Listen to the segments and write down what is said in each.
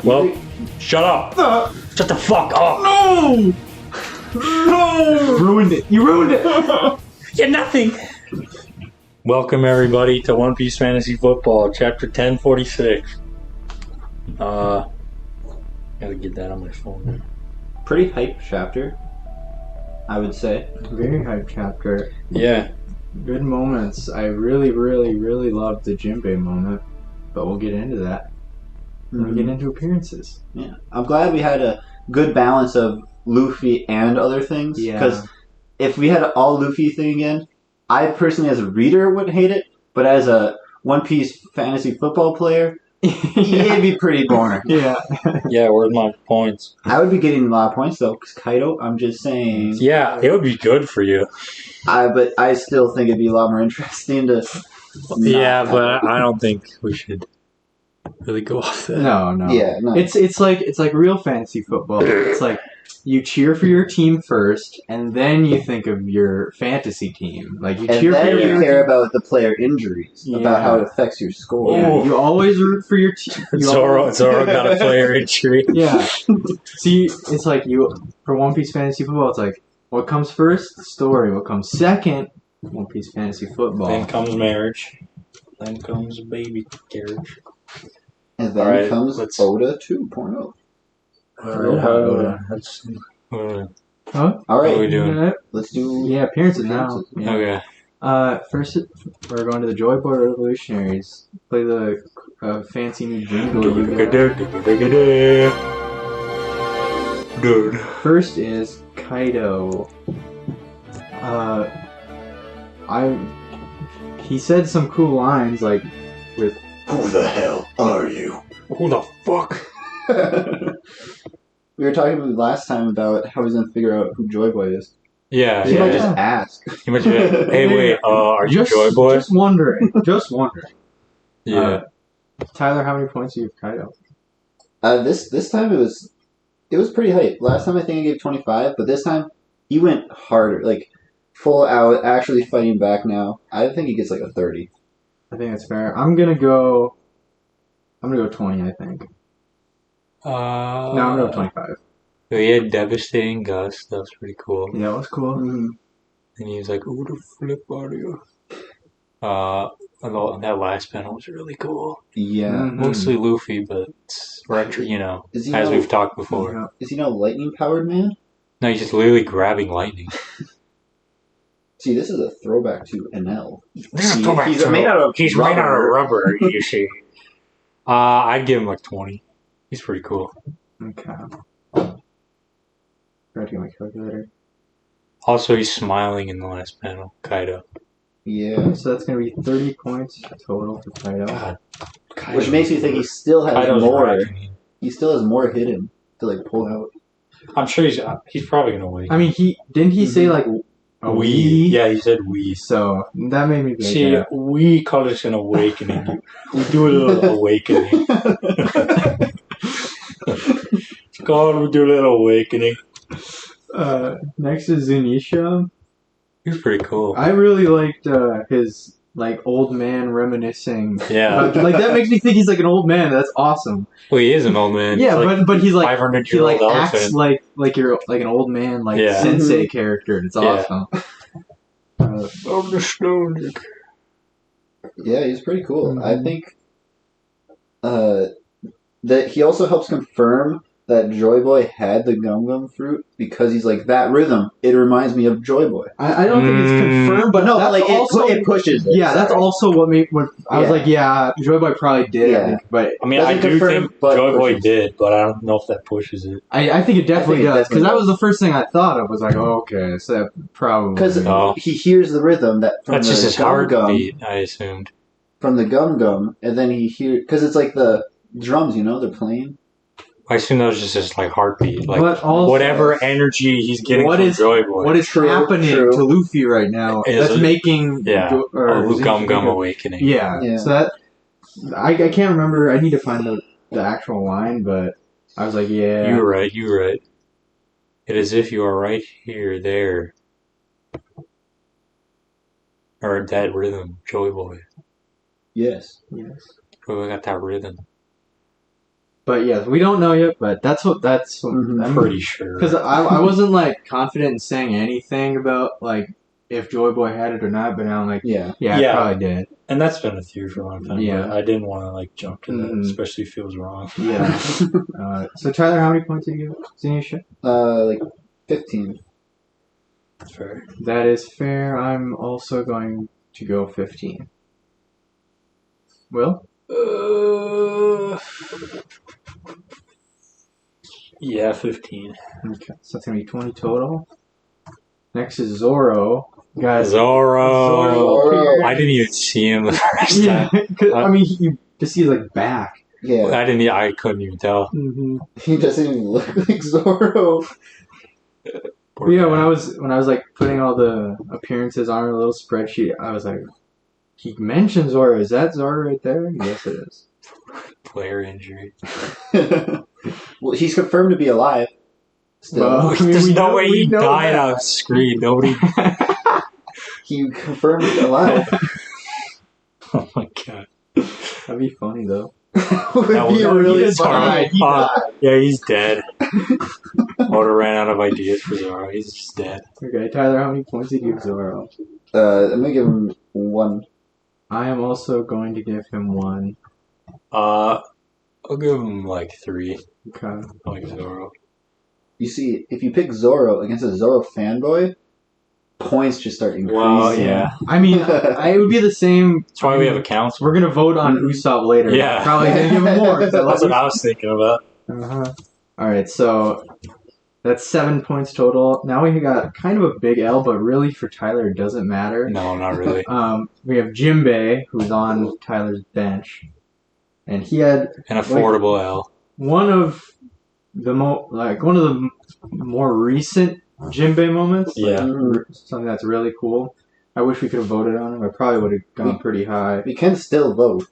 Well, shut up. Shut the fuck up. No! No! Ruined it. You ruined it. You're nothing. Welcome everybody to One Piece Fantasy Football, Chapter 1046. Gotta get that on my phone. Pretty hype chapter, I would say. Very hype chapter. Yeah. Good moments. I really loved the Jinbei moment, but we'll get into that when we get into appearances. Yeah, I'm glad we had a good balance of Luffy and other things. Yeah. Because if we had an all Luffy thing again, I personally, as a reader, would hate it. But as a One Piece fantasy football player, it'd be pretty boring. Yeah. Yeah, where's my points? I would be getting a lot of points though, because Kaido. I'm just saying. Yeah, it would be good for you. But I still think it'd be a lot more interesting to. Yeah, but I don't think we should really go off that. No. Yeah, no. It's like real fantasy football. It's like you cheer for your team first, and then you think of your fantasy team. Like you And cheer then for you your care about the player injuries, Yeah. about how it affects your score. Yeah, you always root for your team. Zoro got a player injury. Yeah. See, it's like for One Piece Fantasy Football, it's like what comes first? The story. What comes second? One Piece Fantasy Football. Then comes marriage. Then comes baby carriage. And then Alright, comes let's- Oda 2.0. Let's, Huh? All What are we right, doing? let's do. Yeah, appearances now. Yeah. Okay. First, we're going to the Joyboy Revolutionaries. Play the fancy new jingle. You got. First is Kaido. He said some cool lines like with Who the hell are you? Who the fuck? We were talking last time about how he's gonna figure out who Joyboy is. Yeah, He yeah. might just ask. He might just be like, hey, wait, are you just Joy Boy? Just wondering. Just wondering. Yeah. Tyler, how many points do you have Kaido? This time it was pretty hype. Last time I think I gave 25, but this time he went harder, like full out, actually fighting back. Now I think he gets like a 30. I think that's fair. I'm gonna go 20. I think. No, I'm gonna go 25. He had devastating gust. That was pretty cool. Yeah, that was cool. Mm-hmm. And he was like, "Who the flip are you?" And that last panel was really cool. Yeah. Mhm. Mostly Luffy, but it's retro, you know, Is he as no- we've talked before. Yeah. Is he no lightning powered man? No, he's just literally grabbing lightning. See, this is a throwback to NL. He's made out of He's made out of rubber. You see. I'd give him like 20. He's pretty cool. Okay. Try to get my calculator. Also, he's smiling in the last panel. Kaido. Yeah. So that's gonna be 30 points total for Kaido. God. Which makes me think he still has Kaido's more. rising. He still has more hidden to like pull out. I'm sure he's probably gonna win. I mean, he say like a we. we. Yeah, he said we. So that made me think. See, we call this an awakening. We do a little awakening. God, we do a little awakening. Next is Zunisha. He's pretty cool. I really liked his like old man reminiscing. Yeah. Like that makes me think he's like an old man. That's awesome. Well, he is an old man. Yeah, He's like but he's like 500 he year like old acts elephant. like you're like an old man, like Yeah. sensei character. It's Yeah. awesome. I'm nostalgic. Yeah, he's pretty cool. I Mhm. think that he also helps confirm that Joy Boy had the Gum Gum fruit because he's like, that rhythm, it reminds me of Joy Boy. I don't think it's confirmed, but No, that's but like also it pushes it. yeah, that's Sorry. also what made when I was Yeah. like, yeah, Joy Boy probably did Yeah. it, but I mean, I Doesn't do confirm, think but Joy Boy pushes. did, but I don't know if that pushes it. I think it definitely I think it does because that definitely was the first thing I thought of. Was like, oh, okay, so that probably Because Oh. he hears the rhythm that from That's the just his Gum Gum, heartbeat, I assumed. from the Gum Gum, and then he hears because it's like the drums, they're playing. I assume that was just his like heartbeat, like but also, whatever energy he's getting What from is- Joy Boy. what is True, happening true. to Luffy right now Is that's it- making Yeah. Gum Gum Awakening. Yeah. Yeah. So that I can't remember. I need to find the actual line, but I was like, yeah. You're right. It is if you are right here, there, or that rhythm, Joy Boy. Yes. Yes. Joy Boy got that rhythm. But yes, we don't know yet. But that's what Mhm. I'm pretty sure. because I wasn't like confident in saying anything about like if Joy Boy had it or not. But now I'm like, Yeah. yeah, Yeah. I probably did. And that's been a theory for a long time. Yeah. But I didn't want to like jump to that, Mhm. especially if it was wrong. Yeah. So Tyler, how many points did you give Zenyatta? Like 15. That's fair. That is fair. I'm also going to go 15. Will? Yeah, 15. Okay, so that's gonna be 20 total. Next is Zoro. Guys, Zoro. I didn't even see him the first Yeah, time. 'cause, I mean, you just see his like back. Yeah. I couldn't even tell. Mm-hmm. He doesn't even look like Zoro. Poor Yeah, guy. when I was like putting all the appearances on a little spreadsheet, I was like, he mentioned Zoro. Is that Zoro right there? Yes, it is. Player injury. Well, he's confirmed to be alive. Still. Well, I mean, There's we no know- way we he know died that. on screen. Nobody. He confirmed alive. Oh my god. That'd be funny though. Would That be was- really he's funny. died. He died. Yeah, he's dead. Motor ran out of ideas for Zoro. He's just dead. Okay, Tyler, how many points did you give Zoro? I'm gonna give him 1. I am also going to give him 1. I'll give him like 3. Okay. Like Zoro. You see, if you pick Zoro against a Zoro fanboy, points just start increasing. Well, yeah. I mean, it would be the same. That's why we have accounts. We're gonna vote on Usopp later. Yeah. Probably gonna give him more. That's what I was thinking about. Uh-huh. All right, so that's 7 points total. Now we got kind of a big L, but really for Tyler it doesn't matter. No, not really. We have Jinbei, who's on Tyler's bench, and he had An affordable L. one of the more recent Jinbei moments. like, Yeah. something that's really cool. I wish we could have voted on him. I probably would have gone pretty high. We can still vote,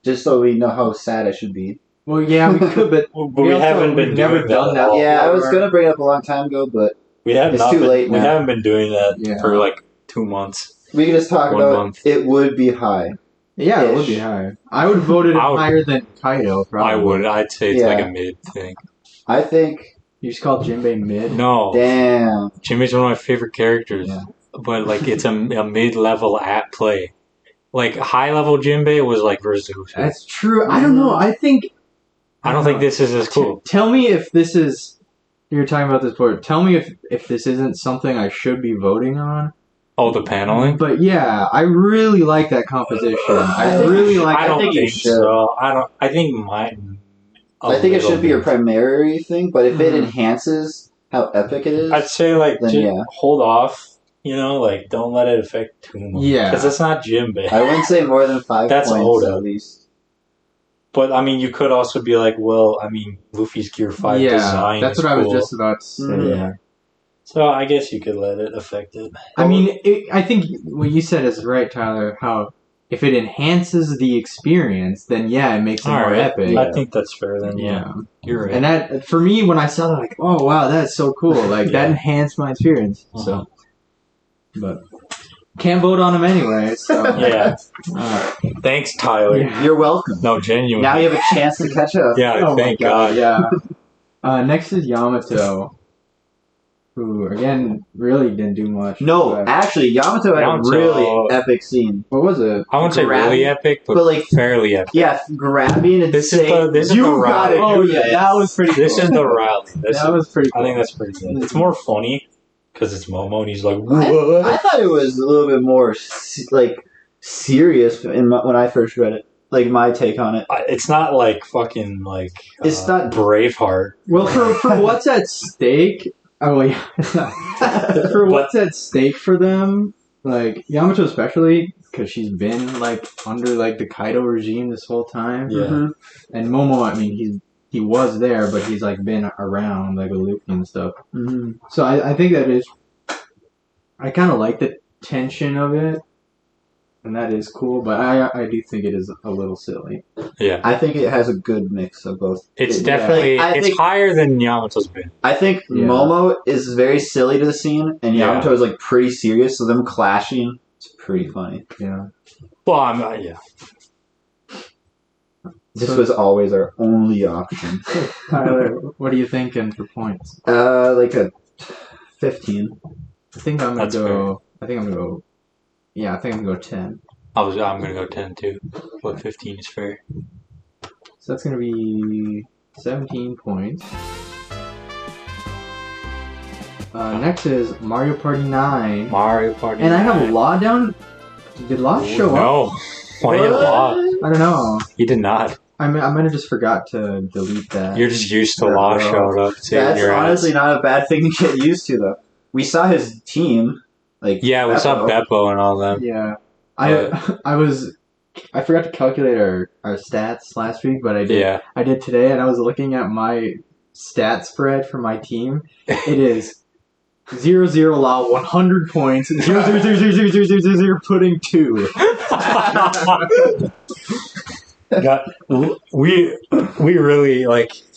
just so we know how sad I should be. Well, yeah, we could, but But we haven't been never doing done that. that. at all. Yeah, I was gonna bring it up a long time ago, but We have It's not too been, late We now. haven't been doing that Yeah. for like 2 months. we can just talk 1 about month. it would be high. Yeah, it would be Ish. higher. I would have voted it I would- higher than Kaido, probably. I would. I'd say it's Yeah. like a mid thing. I think. You just called Jinbei mid? No. Damn. Jimmy's one of my favorite characters. Yeah. But like it's a mid-level at play. Like high-level Jinbei was like versus Usopp. That's true. I don't know. I think... I don't think this is as cool. Tell me if this is... You were talking about this before. Tell me if this isn't something I should be voting on. Oh, the paneling? But yeah, I really like that composition. I really like I don't think you think should. so. I think mine. I think it should be your primary thing, but if it Mhm. enhances how epic it is, I'd say like Then, just yeah. hold off. You know, like don't let it affect too much. Yeah. Because it's not Jinbei. I wouldn't say more than 5 That's points Oda. at least. But I mean, you could also be like, well, I mean, Luffy's Gear 5 yeah, design. that's is what I was cool. just about to say. Mhm. Yeah. So I guess you could let it affect it. I mean, I think what you said is right, Tyler. How if it enhances the experience, then yeah, it makes it All more right, epic. I think that's fair. Then yeah, you're right. And that for me, when I saw that, like, oh wow, that's so cool. Like Yeah. that enhanced my experience. Uh-huh. So, but can't vote on him anyway. So Yeah. Uh, Thanks, Tyler. Yeah. You're welcome. No, genuine. Now you have a chance to catch up. Yeah, oh my thank God. Yeah. Next is Yamato, who again really didn't do much. No, but- actually, Yamato had a Yamato- really epic scene. what was it? I wouldn't say Grab- really epic, but, but, like, fairly epic. Yeah, grabbing and This is saying, the you rally. gotta Oh do yeah, this. that was pretty. This cool. is the rally. This that is, was pretty. I Cool. think that's pretty good. It's more funny because it's Momo and he's like, I what? thought it was a little bit more serious when I first read it. Like my take on it. It's not like fucking like It's not- Braveheart. Well, for what's at stake. Oh yeah. For what's at stake for them, like Yamato especially, because she's been like under like the Kaido regime this whole time. Yeah. Mhm. And Momo, I mean, he was there, but he's like been around like with Luffy and stuff. Mhm. So I think that is. I kind of like the tension of it, and that is cool. But I do think it is a little silly. Yeah. I think it has a good mix of both. It's Yeah. definitely Like, I it's think- higher than Yamato's been. I think Yeah. Momo is very silly to the scene, and Yeah. Yamato is like pretty serious. So them clashing, it's pretty funny. Yeah. Well, I'm yeah. This was always our only option. Tyler, what are you thinking for points? Like a 15. I think I'm gonna That's go. I think I'm gonna go. Yeah, I think I'm gonna go 10. I'm gonna go 10 too, but 15 is fair. So that's gonna be 17 points. Next is Mario Party 9. Mario Party. And I have Law down. Did Law show up? No. Why you Law? I don't know. He did not. I might have just forgot to delete that. You're just used to Law showing up. That's honestly not a bad thing to get used to, though. We saw his team. Yeah, we saw Beppo and all them. Yeah. I forgot to calculate our stats last week, but I did. Yeah. I did today, and I was looking at my stat spread for my team. It is 0-0 Law 100 points. 0-0-0-0-0-0-0 pudding 2. We really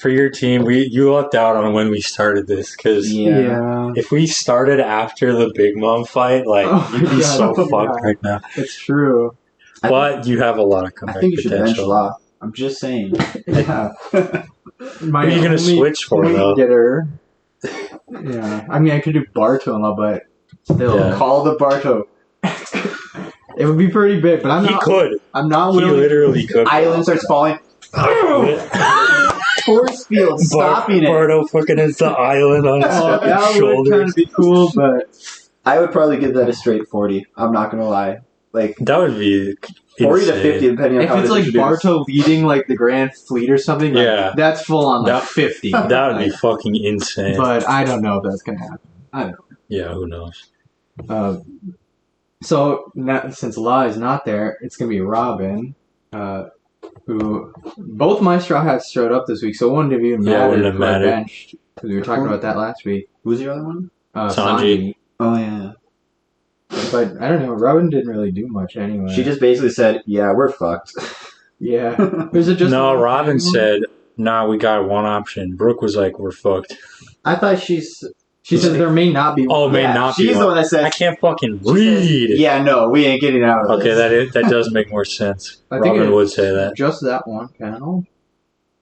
for your team. You lucked out on when we started this because if we started after the Big Mom fight, you'd be so fucked right now. It's true. But you have a lot of comeback I think you should bench potential. Law. I'm just saying. Yeah. Who are you gonna switch for though? Getter. Yeah, I mean I could do Bartolo, but still Call the Barto. it would be pretty big. But He could. I'm not He willing. literally could. Island starts falling. Force field stopping it. Bardo fucking hits the island on his That would kind shoulders. of be cool, but I would probably give that a straight 40. I'm not gonna lie. That would be 40 to insane. 50, depending on if how it's it's introduced. Barto leading the Grand Fleet or something, Yeah. that's full on That- 50. That would be fucking insane. But I don't know if that's gonna happen. I don't Yeah, who knows? know. So now, since Law is not there, it's gonna be Robin, who both my straw hats showed up this week, so it wouldn't have even Yeah, it mattered wouldn't have if I mattered. benched, because we were talking about that last week. Who's your other one? Sanji. Oh, yeah. But I don't know, Robin didn't really do much anyway. She just basically said, yeah, we're fucked. Yeah. Was it just No, Robin said, "Nah, we got one option." Brooke was like, "We're fucked." I thought she's... She said there may not be one. Oh, may yeah, not be she's the one. one that said... I can't fucking she read. says, yeah, no, we ain't getting out of Okay, this. that does make more sense. I think Robin it- would say that. Just that one panel?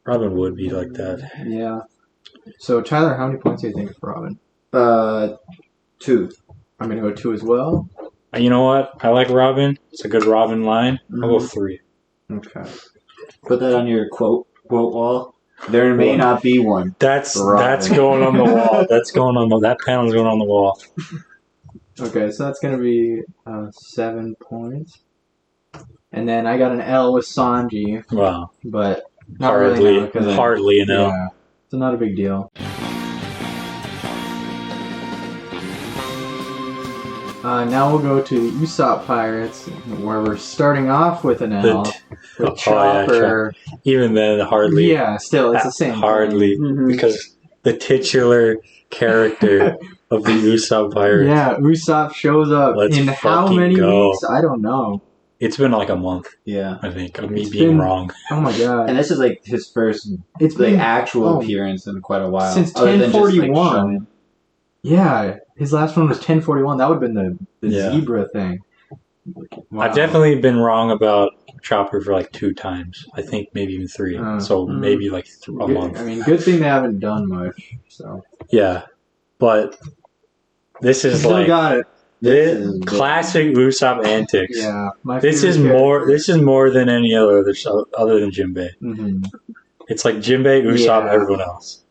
Robin would be like that. Yeah. So, Tyler, how many points do you think for Robin? 2. I'm going to go 2 as well. You know what? I like Robin. It's a good Robin line. I'll go Mhm. 3. Okay. Put that on your quote wall. There may not be one. That's Robin. going on the wall. That's going on that panel's going on the wall. Okay, so that's going to be 7 points. And then I got an L with Sanji, Wow. but not really now, 'cause hardly an L. yeah, it's not a big deal. Now we'll go to the Usopp Pirates, where we're starting off with an L. With Oh, yeah, Chopper. Even then, hardly. Yeah, still, it's the same. Hardly. Mhm. Because the titular character of the Usopp Pirates. Yeah, Usopp shows up Let's in how fucking many go. weeks? I don't know. It's been like a month, Yeah. I think, of me It's being been- wrong. Oh my god. And this is his first It's been actual oh. appearance in quite a while. Since Other than just, 1041. showing. Yeah, his last one was 1041. That would have been the Yeah. zebra thing. Wow. I've definitely been wrong about Chopper for 2 times. I think maybe even 3. So Mm. maybe a Good- month. I mean, good thing they haven't done much. So Yeah. But this is still got it. this classic Usopp antics. Yeah, my This is favorite more. This is more than any other than Jinbei. Mhm. It's like Jinbei, Usopp, Yeah. everyone else.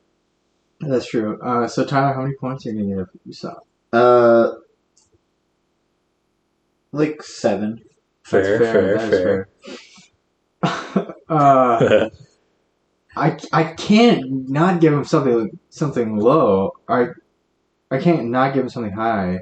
That's true. So Tyler, how many points are you gonna get for Usopp? 7. Fair. That is fair. I can't not give him something low. I can't not give him something high.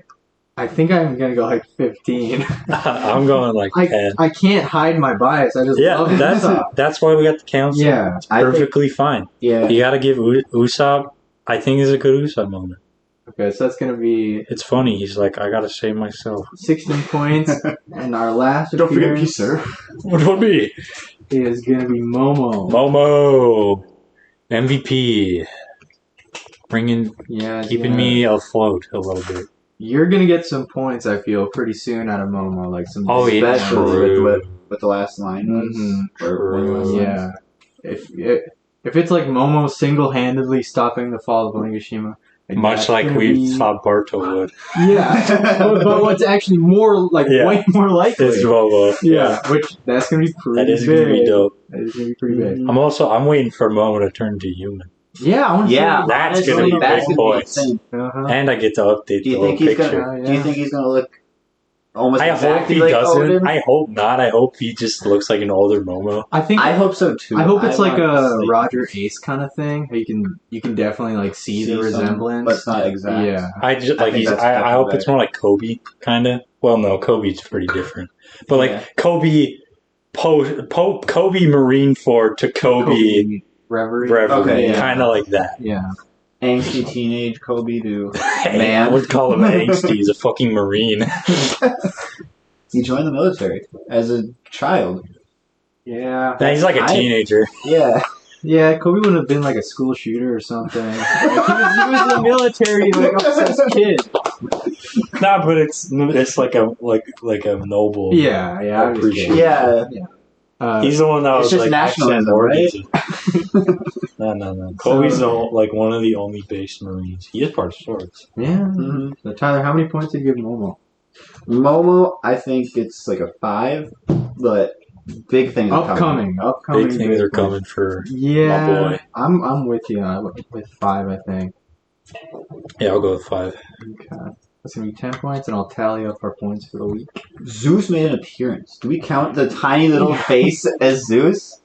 I think I'm gonna go 15. I'm going 10. I can't hide my bias. I just Yeah, love Usopp. that's why we got the council. Yeah, It's perfectly fine. Yeah. You got to give Usopp. I think is a good Usopp moment. okay, so that's gonna be It's funny. He's like, I gotta save myself. 16 points, and our last Don't forget appearance me, sir. What would be? is gonna be Momo. Momo, MVP, Yeah, keeping me afloat a little bit. You're gonna get some points. I feel pretty soon out of Momo, some. Oh, yeah. Especially True. with what the last line was. Mhm. Or when it was. Yeah, if it's like Momo single-handedly stopping the fall of Onigashima, Much like we thought Barto would. Yeah, but what's actually more like way more likely is Momo. Yeah, which that's gonna be pretty. That is big. gonna be dope. That is gonna be pretty big. I'm waiting for Momo to turn to human. Yeah, I want to. Yeah, that's honestly, gonna be that's big gonna be points. insane. And I get to update Do you the think whole he's picture. gonna? Do you think he's gonna look almost? I hope exactly he like doesn't. Odin? I hope not. I hope he just looks like an older Momo. I hope so too. I hope it's like a want, Roger Ace kind of thing. You can definitely like see the resemblance, but it's not exact. Yeah, I just I like think he's. that's I hope better. it's more like Kobe, kind of. Well, no, Kobe's pretty different. But like Kobe, Kobe Marineford to Kobe Reverie. Okay, yeah. kind of like that. Yeah. Angsty teenage Kobe to Hey, man. I would call him angsty. He's a fucking Marine. He joined the military as a child. Yeah. Nah, he's like a teenager. Yeah. Yeah, Kobe would have been like a school shooter or something. Like, he was a military like obsessed kid. Nah, but it's like a noble. Yeah, I was kidding. Yeah. He's the one that It's was just like nationalism, right? No. Kobe's like one of the only base Marines. He is part of Swords. Yeah. Mm-hmm. So Tyler, how many points did you give Momo? Momo, I think it's like a 5, but big things are coming. Upcoming. Big things are coming for Yeah, my boy. I'm with you. With 5, I think. Yeah, I'll go with 5. Okay. That's gonna be 10 points, and I'll tally up our points for the week. Zeus made an appearance. Do we count the tiny little face as Zeus?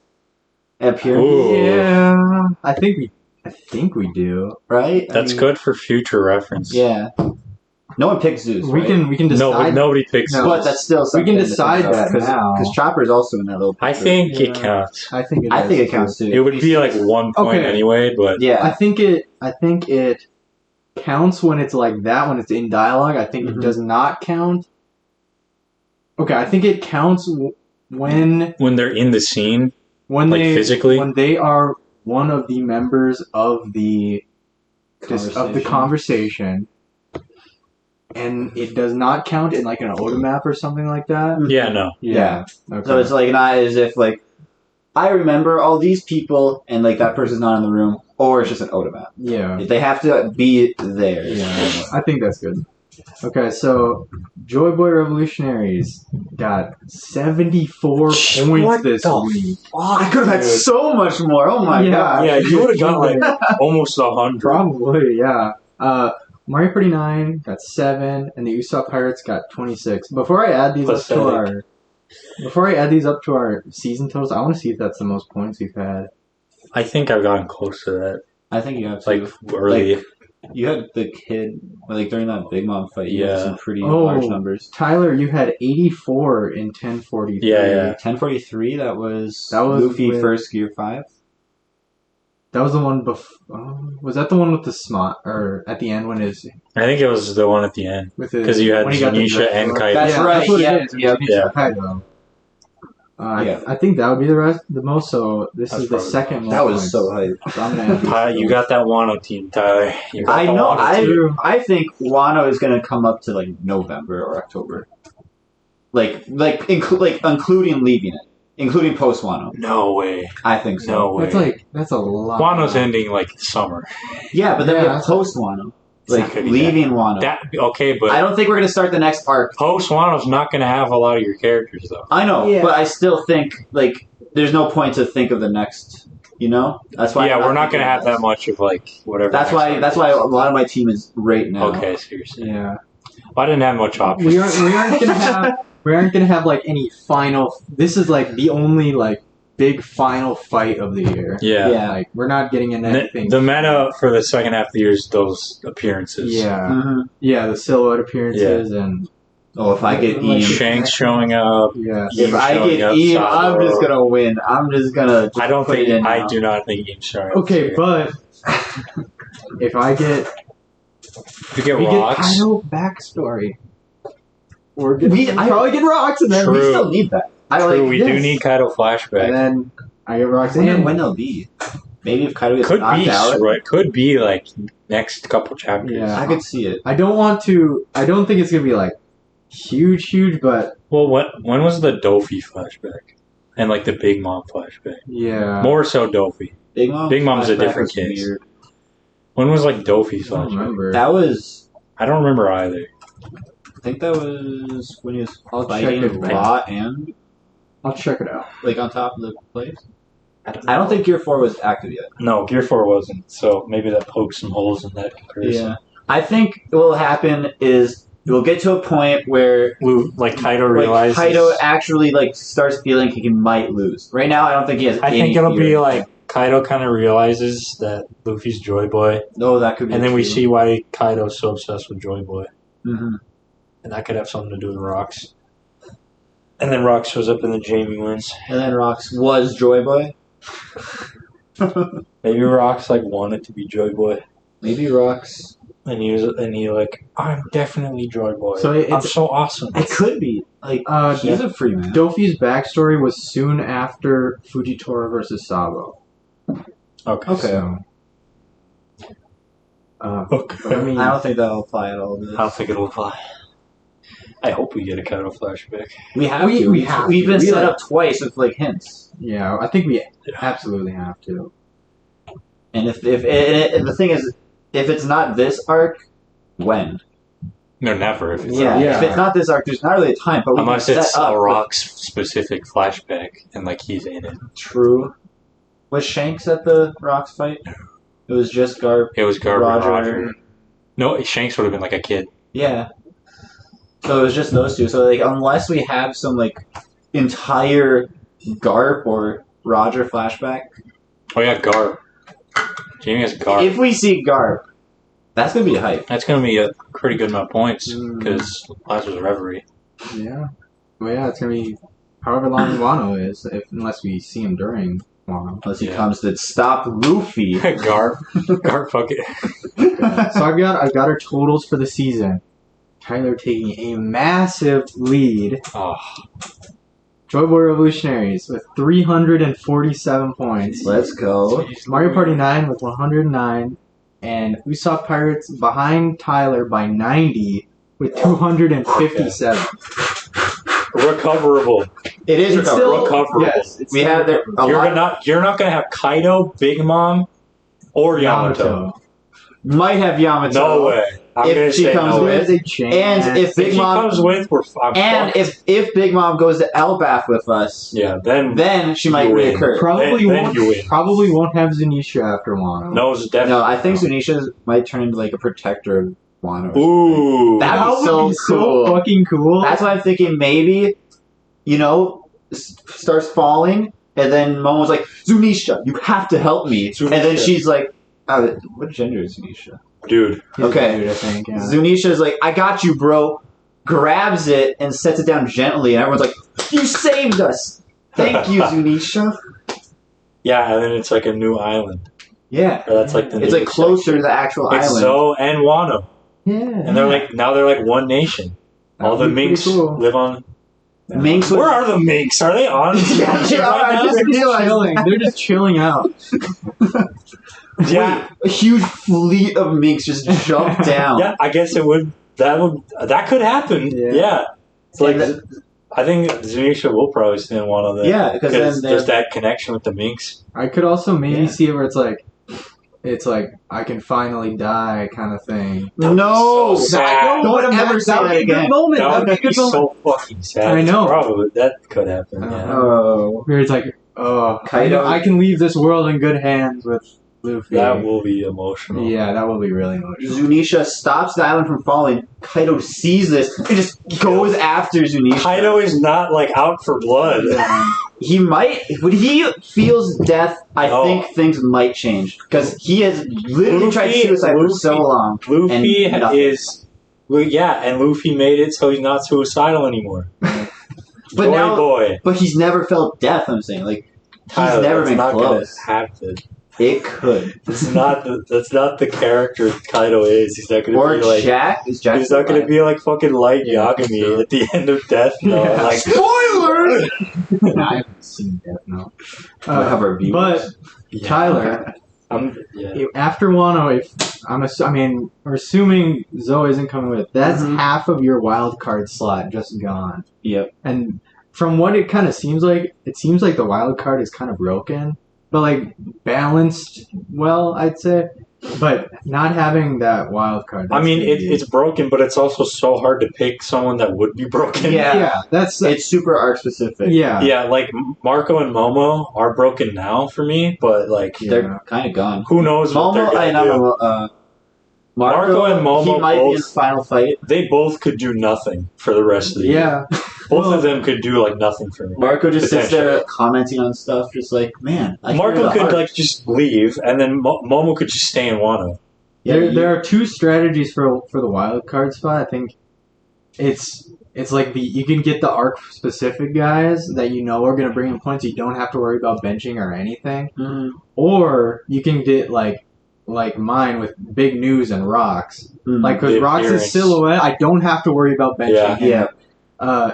Appearance, Ooh. Yeah, I think we do. right? That's good for future reference. Yeah. No one picked Zeus. We right? can decide. Nobody picks. No. But that's still something. We can decide that now. because Chopper's also in that little. I picture. think it counts. I think I think it counts too. It would be like 1 point Okay. anyway, but Yeah. I think it counts when it's like that, when it's in dialogue. I think it does not count. Okay, I think it counts when they're in the scene, like they physically, when they are one of the members of the conversation, and it does not count in like an Oda or something like that. Yeah, no. Yeah. Okay. So it's like not as if like I remember all these people and like that person's not in the room, or it's just an Oda map. Yeah. They have to be there. Yeah, I think that's good. Okay, so Joyboy Revolutionaries got 74 points What this the week. I could have had so much more. Oh my Yeah. god. Yeah, you would have got like almost 100. Probably, yeah. Mario Party 9 got 7, and the Usopp Pirates got 26. Before I add these up to our season totals, I want to see if that's the most points we've had. I think I've gotten close to that. I think you have to. Like early. Like, you had the kid like during that Big Mom fight. You had Yeah. some pretty large numbers. Tyler, you had 84 in 1043. Yeah. 1043. That was Luffy Luffy first Gear 5. That was the one before. Was that the one with the smot, or at the end when his I think it was the one at the end with his, because you had when he got the Nisha dress and door? Kaido. That's right, That's what yeah, it is. yeah, Nisha Kaido. Yeah. I think that would be the most. So this That's is the probably second one. That was so hype. So I'm gonna Tyler, you got that Wano team, Tyler. You got I the know. Wano team. I think Wano is gonna come up to like November or October. Including leaving it, including post Wano. No way. I think so. No way. that's a lot. Wano's ending like summer. Yeah, but then we Yeah. have post Wano, It's not like gonna be leaving Wano. That okay, but I don't think we're gonna start the next arc. post Wano's not going to have a lot of your characters though. I know, Yeah. but I still think like there's no point to think of the next. You know, that's why. Yeah, I'm we're not going thinking to have of that this. much of like whatever. That's next why. arc That's is. why a lot of my team is right now. Okay, seriously. Yeah, I didn't have much options. we aren't gonna have like any final. This is like the only like big final fight of the year. Yeah. Yeah. Like we're not getting into anything. The meta for the second half of the year is those appearances. Yeah, Mhm. yeah, the silhouette appearances and Oh, if I get Like, Ian, Shanks showing up. yeah. if I showing get up, Ian, I'm Sasoro. just gonna win. I'm just gonna. Just I don't put think. it in I now. do not think Ian showing up. Okay, here. but if I get you get we get rocks. Kaido backstory, we're We- I- probably get rocks and then True. We still need that. I True, like. we yes. do need Kaido flashback. and then I get rocks I wonder and when they'll be. Maybe if Kaido gets Could knocked be out, right. Could be like next couple chapters. Yeah. I could see it. I don't think it's gonna be like huge, but Well, when was the Dofi flashback? And like the Big Mom flashback. Yeah. More so Dofi. Big Mom. Big Mom's a flashback different was case. weird. When was like Dofi's I don't flashback? remember. That was. I don't remember either. I think that was when he was I'll check fighting it. Law and I'll check it out. like on top of the place. I don't think Gear 4 was active yet. No, Gear 4 wasn't. So maybe that pokes some holes in that comparison. Yeah. I think what will happen is we'll get to a point where Like Kaido realizes. Kaido actually like starts feeling he might lose. Right now, I don't think he has. I think it'll be like Kaido kind of realizes that Luffy's Joy Boy, No, that could be. and then we see why Kaido's so obsessed with Joy Boy, Mm-hmm. and that could have something to do with Rocks. And then Rocks shows up and then Jamie wins. And then Rocks was Joy Boy. Maybe Rocks like wanted to be Joy Boy, Maybe Rocks. and he like, I'm definitely Joy Boy. So I'm it's- so awesome. It could be like he's a free man. Dofi's backstory was soon after Fujitora versus Sabo. Okay. Okay. So, Okay. I mean, I don't think that'll apply at all. To this. I don't think it'll apply. I hope we get a Kaido flashback. We have We- to. we have We've to. been We set like- up twice with like hints. yeah, I think we absolutely have to. And if the thing is, if it's not this arc, when? No, never. If it's Yeah. If it's not this arc, there's not really a time. But we unless can it's set up a with- Rocks specific flashback and like he's in it. True. Was Shanks at the Rocks fight? It was just Garp. It was Garb and Roger. Roger. No, Shanks would have been like a kid. Yeah. So it was just those two. So like, unless we have some like entire Garp or Roger flashback, Oh yeah, Garb. Jamie has Garb. if we see Garp, that's gonna be hype. That's going to be a pretty good amount of points Mm. because last was Reverie. Yeah. Well, yeah, it's gonna be however long Wano is, unless we see him during Wano. Unless he Yeah. comes to stop Luffy. Garb. Garb fucking. So I've got our totals for the season. Tyler taking a massive lead. Oh, Joyboy Revolutionaries with 347 points. Let's go. Mario Party 9 with 109. And Usopp Pirates behind Tyler by 90 with 257. recoverable. It is It's recoverable. recoverable. Yes, it's We still have there- recoverable. You're not going to have Kaido, Big Mom, or Yamato. Might have Yamato. No way. I'm If going to she say comes no with- way. There's a chance. And if If Big she Mom comes with, I'm and fucked. if Big Mom goes to Elbath with us, Yeah, then she might You win. reoccur. Then you win. Probably won't have Zunisha after Wano. no, it's definitely. No, I think Zunisha might turn into like a protector of Wano. Ooh. That That would would be be so so cool. fucking cool. That's why I'm thinking maybe, starts falling, and then Momo's like, Zunisha, you have to help me. Zunisha. And then she's like, what gender is Zunisha? Dude. He's a okay. dude, I think. Yeah. Zunisha's like, I got you, bro. Grabs it and sets it down gently, and everyone's like, you saved us. Thank you, Zunisha. Yeah, and then it's like a new island. Yeah. Or that's like the It's new like closer to the actual It's island. Zoe and Wano. Yeah. And they're like, now they're like one nation. All the That'd be minks pretty cool. live on. Minx Where was, are the minks? Are they on? Yeah, they are. I just They're just realized chilling. They're just chilling out. Yeah. a huge fleet of minks just jumped down. Yeah, I guess it would. That could happen. Yeah. Yeah. It's like, And I think Zunisha will probably stay in one of them. Yeah, because then there's that connection with the minks. I could also maybe Yeah. see it where it's like I can finally die kind of thing. No, So sad. don't ever say That would that be a good again. moment. That That would would be a be good moment. so fucking sad. I know. Probably that could happen. Yeah. Oh, Where it's like, oh, Kaido- I can leave this world in good hands with Luffy. That will be emotional. Yeah, that will be really emotional. Zunisha stops the island from falling. Kaido sees this and just goes after Zunisha. Kaido is not like out for blood. He might, when he feels death, I Oh. think things might change because he has literally tried Luffy- suicide for Luffy- so long. Luffy And nothing. is. Well, yeah, and Luffy made it so he's not suicidal anymore. But Joy now, boy. but he's never felt death. I'm saying, like, he's Tyler, never that's been not close. Gonna happen. It could. That's not the character Kaido is. He's not gonna Or be like. Jack. Is Jack? He's not gonna be like fucking light Yeah, Yagami so- at the end of Death Note. Yeah. Like spoiler. I haven't seen Death Note. Cover views. But yeah. Tyler, Yeah. after Wano, we're assuming Zoe isn't coming with. That's Mhm. half of your wild card slot just gone. Yep. And from what it kind of seems like the wild card is kind of broken, but like balanced well, I'd say. But not having that wild card. I mean, it's broken, but it's also so hard to pick someone that would be broken. Yeah, it's super arc specific. Yeah, yeah. Like Marco and Momo are broken now for me, but like they're kind of gone. Who knows what they're gonna do? Marco and Momo, he might be in the final fight. They both could do nothing for the rest of the year. Both of them could do like nothing for me. Marco just sits there commenting on stuff, just like, man. Marco could like just leave, and then Momo could just stay in Wano. Yeah, there are two strategies for the wild card spot. I think it's like you can get the arc specific guys that you know are going to bring in points. You don't have to worry about benching or anything. Mm-hmm. Or you can get like mine with big news and rocks. Mm-hmm. Like because rocks is silhouette, I don't have to worry about benching. Yeah.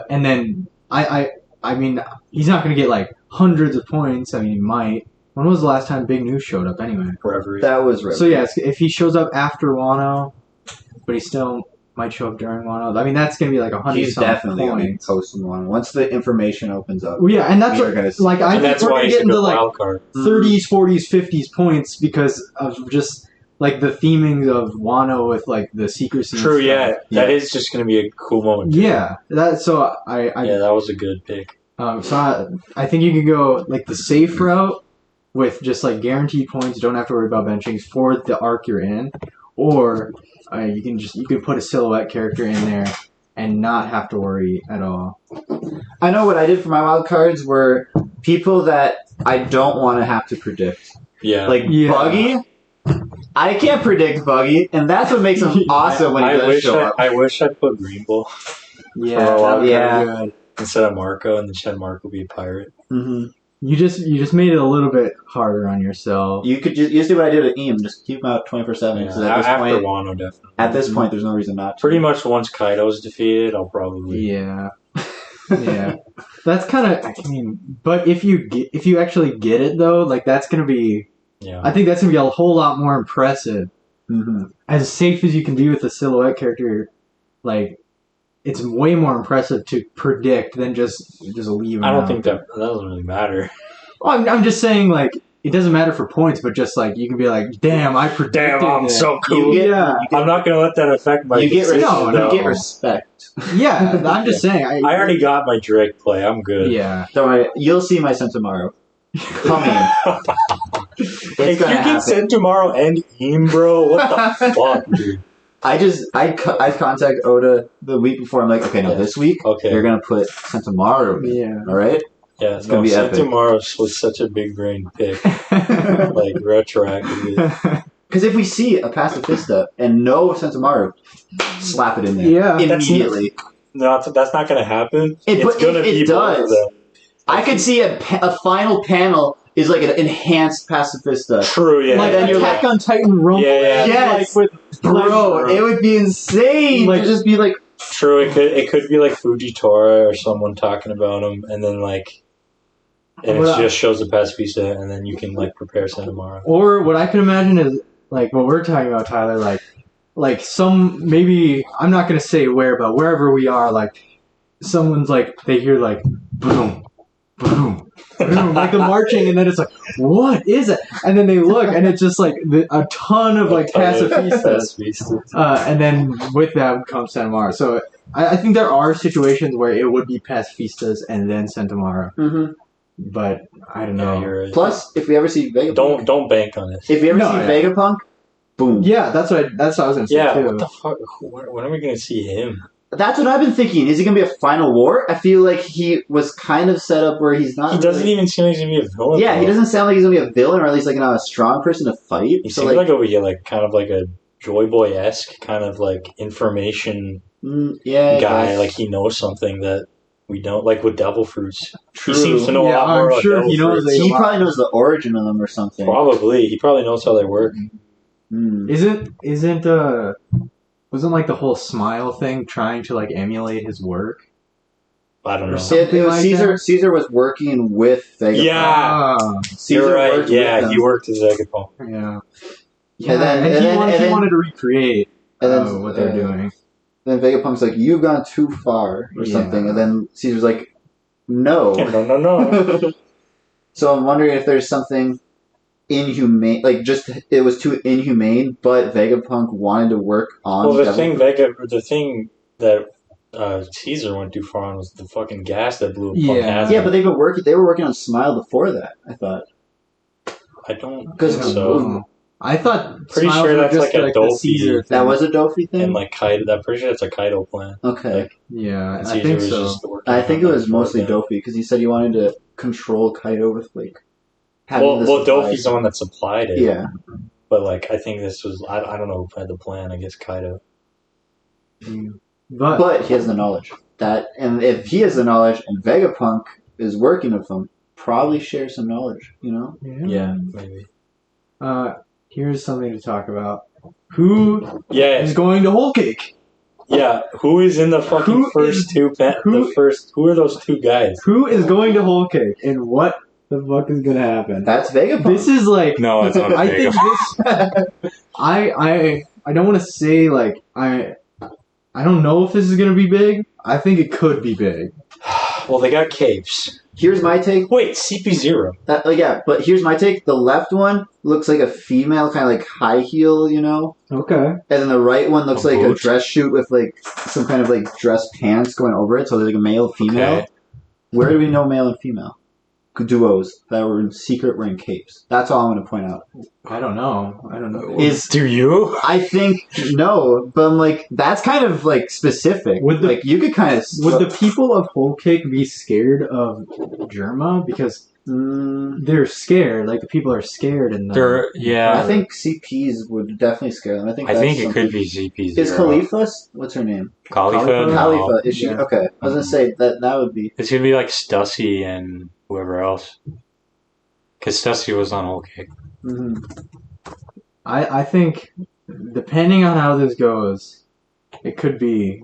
And then I mean he's not going to get like hundreds of points. I mean he might. When was the last time Big News showed up anyway? Forever. That was Reverie. So yeah, if he shows up after Wano, but he still might show up during Wano. I mean that's going to be like 100. He's definitely going to be posting Wano once the information opens up. Well, yeah, and that's like I think we're going to get into like 30s, 40s, 50s points because of just like the theming of Wano with like the secrecy. True, yeah. That is just going to be a cool moment. Yeah, that was a good pick. So I think you could go like the safe route with just like guaranteed points. Don't have to worry about benching for the arc you're in, or you could put a silhouette character in there and not have to worry at all. I know what I did for my wild cards were people that I don't want to have to predict. Yeah, Buggy. I can't predict Buggy, and that's what makes him awesome when he does show up. I wish I put Green Bull. Yeah. Instead of Marco, and then Shen Marco be a pirate. Mm-hmm. You just made it a little bit harder on yourself. You could just do what I did with Eam, just keep him out 24/7. Yeah, after Wano, definitely. At this point, there's no reason not to. Pretty much once Kaido's defeated, I'll probably. Yeah. Yeah. That's kind of. I mean, but if you actually get it though, like that's gonna be. Yeah. I think that's gonna be a whole lot more impressive. Mm-hmm. As safe as you can be with a silhouette character, like. It's way more impressive to predict than just leave. I don't think that doesn't really matter. Well, I'm just saying, like, it doesn't matter for points, but just like you can be like, "Damn, I predicted." Damn, I'm so cool. I'm not gonna let that affect my. You get respect. Yeah, I'm just saying. I already got my Drake play. I'm good. Yeah. Don't worry. You'll see my Sentomaru coming. If you get Sentomaru and Eam, bro, what the fuck, dude? I contact Oda the week before. I'm like, okay, no, this week you're gonna put Sentomaru. Yeah. All right. Yeah, it's gonna be epic. Sentomaru was such a big brain pick, like retroactively. Because if we see a Pacifista and no Sentomaru, slap it in there immediately. That's not gonna happen. It does. I could see a final panel is like an enhanced Pacifista. True, yeah. Like an Attack on Titan Rumble. Yeah. Yes. Like bro, it would be insane. Like, just be like... True, it could be like Fujitora or someone talking about him, and then like... And it just shows the Pacifista, and then you can like prepare Sentomaru. Or what I can imagine is, like, what we're talking about, Tyler, like some... Maybe... I'm not going to say where, but wherever we are, like, someone's like... They hear like... Boom. Boom, boom, like the marching, and then it's like, what is it? And then they look, and it's just like a ton of like pacifistas. And then with that comes Sentomaru. So I think there are situations where it would be pacifistas and then Sentomaru. Mm-hmm. But I don't know. Right. Plus, if we ever see Vegapunk, don't bank on it. If we ever see Vegapunk, boom. Yeah, that's what I was gonna say too. What the fuck? When are we gonna see him? That's what I've been thinking. Is he going to be a final war? I feel like he was kind of set up where he's not... He doesn't even seem like he's going to be a villain. Yeah, he doesn't sound like he's going to be a villain, or at least like not a strong person to fight. He seems like over here, like kind of like a Joyboy-esque kind of like information guy. Like he knows something that we don't, like with devil fruits. True. He seems to know a lot more about devil fruits. He probably knows the origin of them or something. Probably. He probably knows how they work. Wasn't like the whole smile thing trying to like emulate his work? I don't know. It was Caesar. Caesar was working with Vegapunk. Yeah, Caesar you're right. Yeah, he worked with Vegapunk. Yeah. And he wanted to recreate what they're doing. Then Vegapunk's like, "You've gone too far," or something. And then Caesar's like, No. No. So I'm wondering if there's something inhumane, like just it was too inhumane, but Vegapunk wanted to work on. Well, the thing that Caesar went too far on was the fucking gas that blew up. Yeah. Yeah, but they were working on Smile before that. I thought. I don't Because think so. I thought Pretty Smiles sure were that's just like a the Dofi Caesar thing. that was a Dofi thing. And like Kaido, I'm pretty sure that's a Kaido plan. Okay. Like, Yeah, and I Caesar think was so. just working I on think it that was before mostly that. Dofi because he said he wanted to control Kaido with like. having the Well, supplies. Dofi's the one that supplied it. Yeah. But like, I think this was I don't know who had the plan. I guess Kaido. But he has the knowledge. And if he has the knowledge and Vegapunk is working with him, probably share some knowledge, you know? Yeah, maybe. Here's something to talk about. Who Yeah, is going to Whole Cake? yeah. Who is in the fucking Who first is- two? who- Who are those two guys? Who is going to Whole Cake, and what the fuck is gonna happen? That's Vegapunk. This is like No, it's not. I think this. I don't want to say like I don't know if this is gonna be big. I think it could be big. Well, they got capes. Here's my take. Wait, CP0. Yeah, but here's my take. The left one looks like a female, kind of like high heel, you know? Okay. And then the right one looks A like a boot? dress shoot with like some kind of like dress pants going over it. So there's like a male, female. Okay. Where do we know male and female? Duos that were in secret wearing capes. That's all I'm going to point out. I don't know. Do you? I think no, but I'm like that's kind of like specific. Like you could kind of Would the people of Whole Cake be scared of Germa because they're scared? Like the people are scared, and Yeah. I think CPs would definitely scare them. I think it could be CP0. Is Khalifa? What's her name? Khalifa? Khalifa? No. Khalifa. Is she Yeah. okay? I was gonna say that would be. It's gonna be like Stussy and whoever else. Because Stussy was on Whole Cake. Mm-hmm. I think depending on how this goes, it could be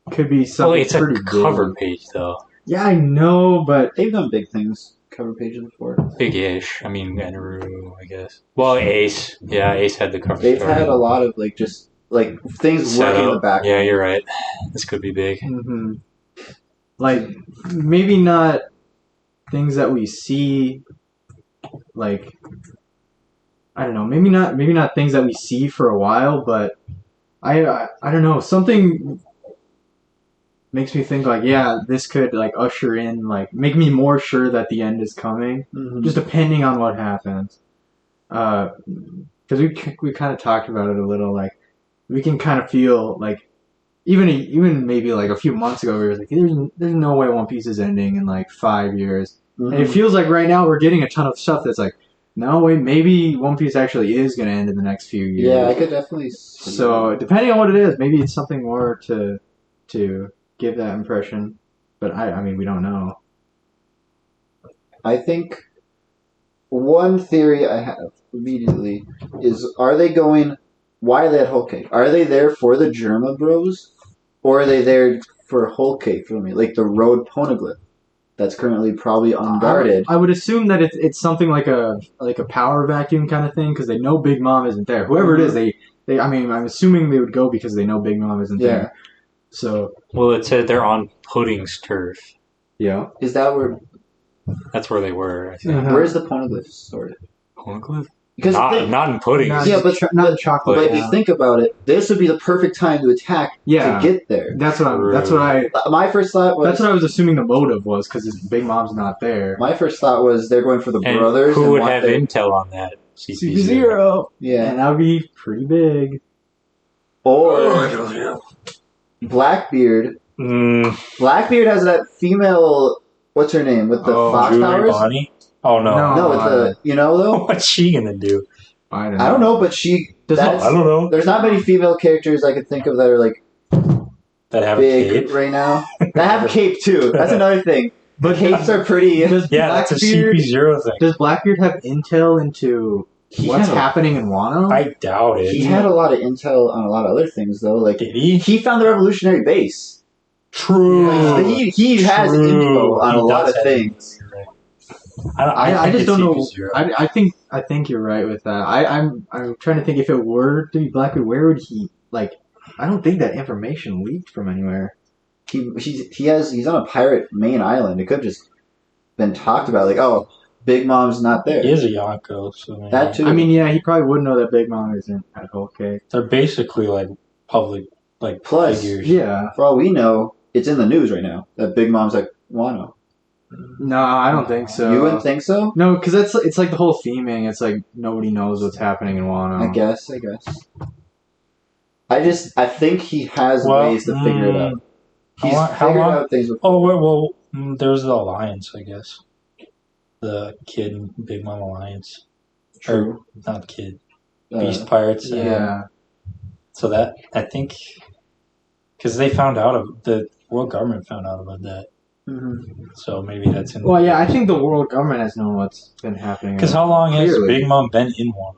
something Well, it's a pretty cover big. page though. Yeah, I know, but They've done big things, cover pages before. Big-ish. I mean, Eneru, I guess. Well, Ace. Yeah, Ace had the cover They've story. had a lot of like just like things Set working in up. the back. Yeah, you're right. This could be big. like maybe not things that we see. Like I don't know, maybe not things that we see for a while, but I don't know, something makes me think like, yeah, this could like usher in, like make me more sure that the end is coming, just depending on what happens. Because we kind of talked about it a little, like we can kind of feel like even maybe like a few months ago we were like, there's no way One Piece is ending in like 5 years. And it feels like right now we're getting a ton of stuff that's like, no, wait, maybe One Piece actually is going to end in the next few years. Yeah, I could definitely see So, that. depending on what it is, maybe it's something more to give that impression. But I mean, we don't know. I think one theory I have immediately is why are they at Whole Cake? Are they there for the Germa Bros? Or are they there for Whole Cake, for me? Like the road poneglyph that's currently probably unguarded. I would assume that it's something like a power vacuum kind of thing, because they know Big Mom isn't there. Whoever it is, they I mean, I'm assuming they would go because they know Big Mom isn't there. So, Well, it said they're on Pudding's turf. yeah. Is that where... That's where they were, I think. Where's the poneglyph stored? Poneglyph? Because Not in Pudding's. Not- not the chocolate. But if you think about it, this would be the perfect time to attack Yeah. to get there. That's what My first thought was... That's what I was assuming the motive was, because Big Mom's not there. My first thought was they're going for the And brothers. who and would want have their- intel on that? CP0. Yeah. And that would be pretty big. Or Blackbeard. Mm. Blackbeard has that female... What's her name? With the fox Julie powers? Bonnie? Oh, no. No, with the... You know, though? What's she gonna do? I I don't know, but she... Does that's- I don't know. There's not many female characters I could think of that are like That have a big cape? right now. That have a cape too. That's another thing. But capes are pretty... Does Yeah, that's a Blackbeard, CP0 thing. does Blackbeard have intel into what's happening in Wano? I doubt it. He had a lot of intel on a lot of other things though. Like Did he? he found the revolutionary base. True. Like, he has True. info on He a lot does of have things. I think just it's don't know. CP0. I think you're right with that. I'm trying to think, if it were to be Blackbeard, where would he like? I don't think that information leaked from anywhere. He's on a pirate main island. It could just been talked about. Like, oh, Big Mom's not there. He is a Yonko, so maybe. That too. I mean, yeah, he probably would know that Big Mom isn't at Whole Cake. They're basically like public Plus, figures. Yeah. For all we know, it's in the news right now that Big Mom's at Wano. No, I don't think so. You wouldn't think so? No, because it's like the whole theming. It's like nobody knows what's happening in Wano. I guess. I think he has ways to figure it out. He's figured out things before. Well, there's the Alliance, I guess. The Kid and Big Mom Alliance. True. Or, not Kid. Beast Pirates. Yeah. So that, I think, because they found out, the world government found out about that. Mm-hmm. So maybe that's in. Well, yeah, I think the world government has known what's been happening. Because how long has Big Mom been in Wano?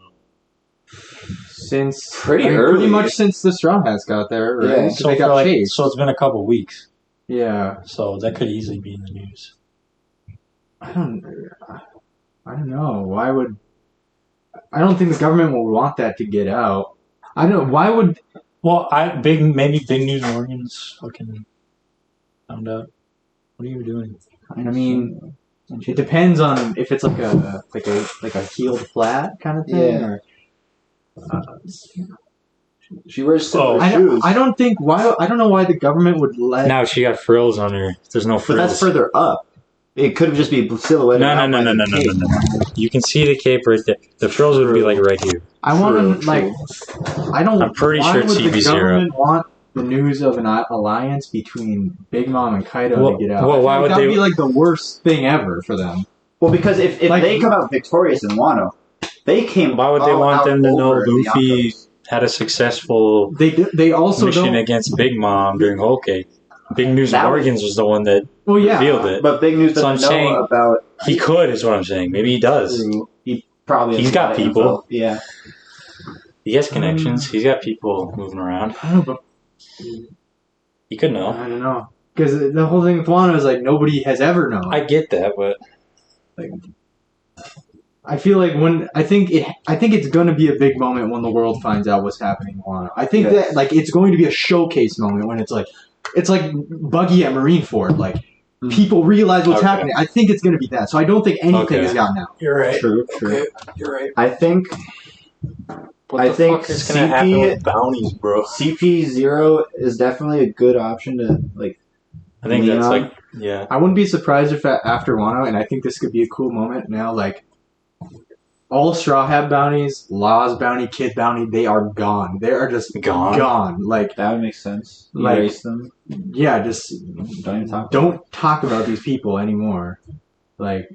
Since pretty early. Pretty much since the Straw Hats got there, right? Yeah. So they got chased. So it's been a couple weeks. Yeah. So that could easily be in the news. I don't know. Why would? I don't think the government will want that to get out. I don't know. Why would? Well, maybe Big News Morgan's fucking found out. What are you doing? I mean, it depends on if it's like a heeled flat kind of thing. Yeah. Or, She wears similar shoes. I don't think why. I don't know why the government would let. Now she got frills on her. There's no But frills. that's further up. It could just be silhouetted. No. You can see the cape right there. The frills would be like right here. I want to like. I don't. I'm pretty why sure it's would the CB0. government want the news of an alliance between Big Mom and Kaido to get out? Well, why would that they? be like the worst thing ever for them? Well, because if they come out victorious in Wano, they came. Why would they want them to know Luffy the had a successful They also mission don't. against Big Mom during Whole Cake? Big News Morgans was the one that Well, yeah. revealed it. But Big News So I'm doesn't know saying about. He could, is what I'm saying. Maybe he does. He probably. He's got people. Himself. Yeah. He has connections. He's got people moving around. I don't know, He could but know. I don't know because the whole thing with Wano is like nobody has ever known. I get that, but I feel like I think it's going to be a big moment when the world finds out what's happening in Wano. I think that like it's going to be a showcase moment when it's like Buggy at Marineford. Like people realize what's happening. I think it's going to be that. So I don't think anything has gotten out. you're right. True. Okay, you're right. I think What the fuck is going to happen with bounties, bro? CP0 is definitely a good option to like. I think lean that's on. like, yeah. I wouldn't be surprised if after Wano, and I think this could be a cool moment now, like all Straw Hat bounties, Law's bounty, Kid bounty, they are gone. They are just gone. Like That would make sense. Like- Erase them. yeah, just Don't even talk. don't talk about these people anymore. Like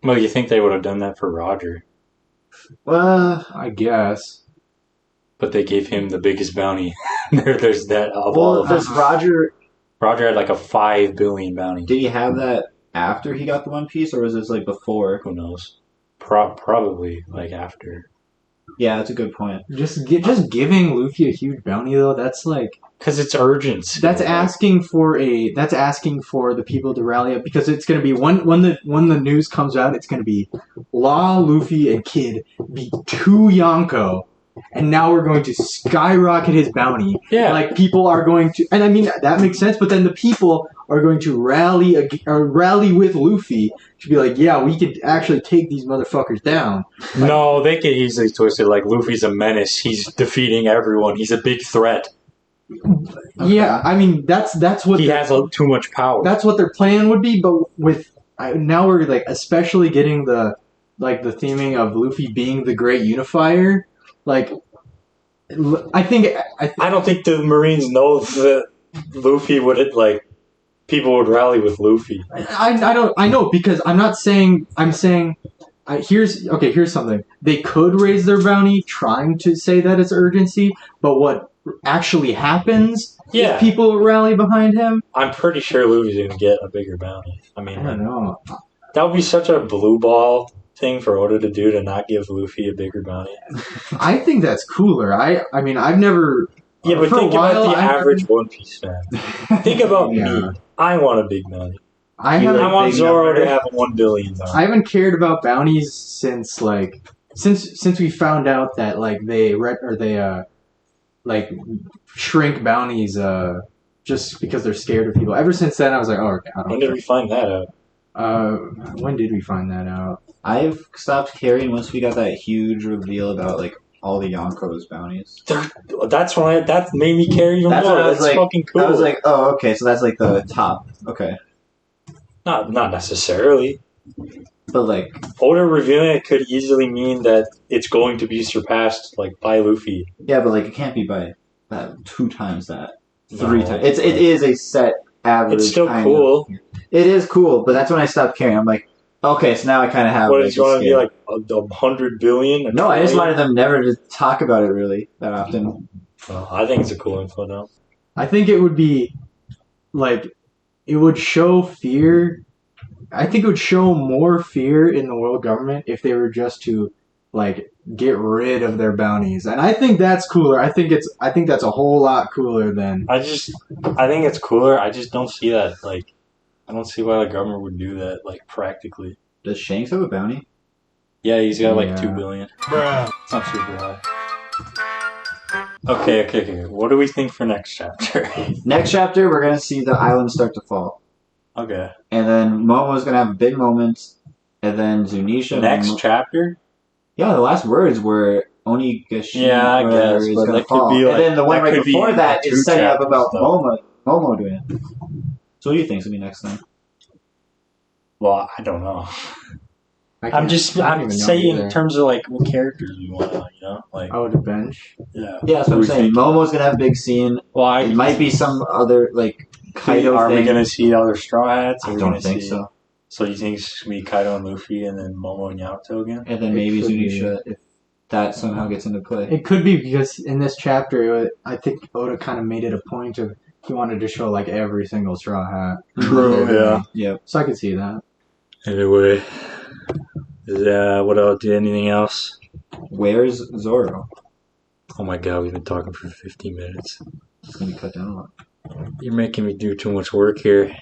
Well, you think they would have done that for Roger, Well, I guess. but they gave him the biggest bounty. There's that of all well, of them. does Roger? Roger had like a 5 billion bounty. Did he have that after he got the One Piece, or was this like before? Who knows? Probably like after. Yeah, that's a good point. Just giving Luffy a huge bounty though, that's like Because it's urgent. that's asking for the people to rally up because it's gonna be when the news comes out, it's gonna be Law, Luffy, and Kid beat 2 Yonko. And now we're going to skyrocket his bounty. Yeah. Like people are going to, and I mean that makes sense. But then the people are going to rally with Luffy to be like, yeah, we could actually take these motherfuckers down. No, they could easily twist it like Luffy's a menace. He's defeating everyone. He's a big threat. Yeah, I mean that's what He has too much power. that's what their plan would be. But now we're like especially getting the theming of Luffy being the great unifier. Like I don't think the Marines know that Luffy would people would rally with Luffy. I know because I'm saying here's something. They could raise their bounty trying to say that it's urgency, but what actually happens if people rally behind him? I'm pretty sure Luffy's going to get a bigger bounty. I mean, I don't know. that would be such a blue ball thing for Oda to do to not give Luffy a bigger bounty. I think that's cooler. I mean, I've never. Yeah, but think about the average One Piece fan. Think about me. I want a big bounty. I want Zoro to have a 1 billion bounty. I haven't cared about bounties since we found out that they shrink bounties just because they're scared of people. Ever since then, I was like, oh, okay. When did we find that out? When did we find that out? I've stopped caring once we got that huge reveal about like all the Yonko's bounties. That's why that made me care even That's more. what I was That's like. fucking cool. I was like, oh, okay, so that's like the top. Okay, not necessarily. but like, Oda revealing it could easily mean that it's going to be surpassed like by Luffy. yeah, but like it can't be by that 2 times that, 3 No, times. It is a set average. It's still kind cool. of. It is cool, but that's when I stopped caring. I'm like, okay, so now I kind of have. What like, is you want to be scale. like 100 billion? No, I just wanted them never to talk about it really that often. I think it's a cool info though. I think it would be like it would show fear. I think it would show more fear in the world government if they were just to like get rid of their bounties, and I think that's cooler. I think that's a whole lot cooler than. I think it's cooler. I just don't see that. Like, I don't see why the government would do that. Like, practically. Does Shanks have a bounty? Yeah, he's got like Yeah. 2 billion. Bruh. It's not super high. Okay. What do we think for next chapter? Next chapter, we're gonna see the island start to fall, Okay. and then Momo's gonna have a big moment, and then Zunisha. Next chapter? Yeah, the last words were Onigashi. Yeah, I guess, is but gonna that could fall. be, like- and then the one that right could be before that two is setting up chapters, about though. Momo doing it. So what do you think's gonna be next then? Well, I don't know. I I'm don't even know saying either. in terms of like what characters we want, like Oh, the bench. yeah. Yeah, that's what I'm We saying. think- Momo's gonna have a big scene. Well, It might be some other like Kaido Are thing. we gonna see other Straw Hats? Are I we don't gonna think see, so. So you think it's gonna be Kaido and Luffy, and then Momo and Yamato again? And then It maybe could be. Zunisha if that somehow gets into play. It could be because in this chapter, I think Oda kind of made it a point of he wanted to show like every single Straw Hat. True, yeah. Yep. So I could see that. Anyway, what else? Anything else? Where's Zoro? Oh my god, we've been talking for 50 minutes. It's gonna be cut down a lot. You're making me do too much work here.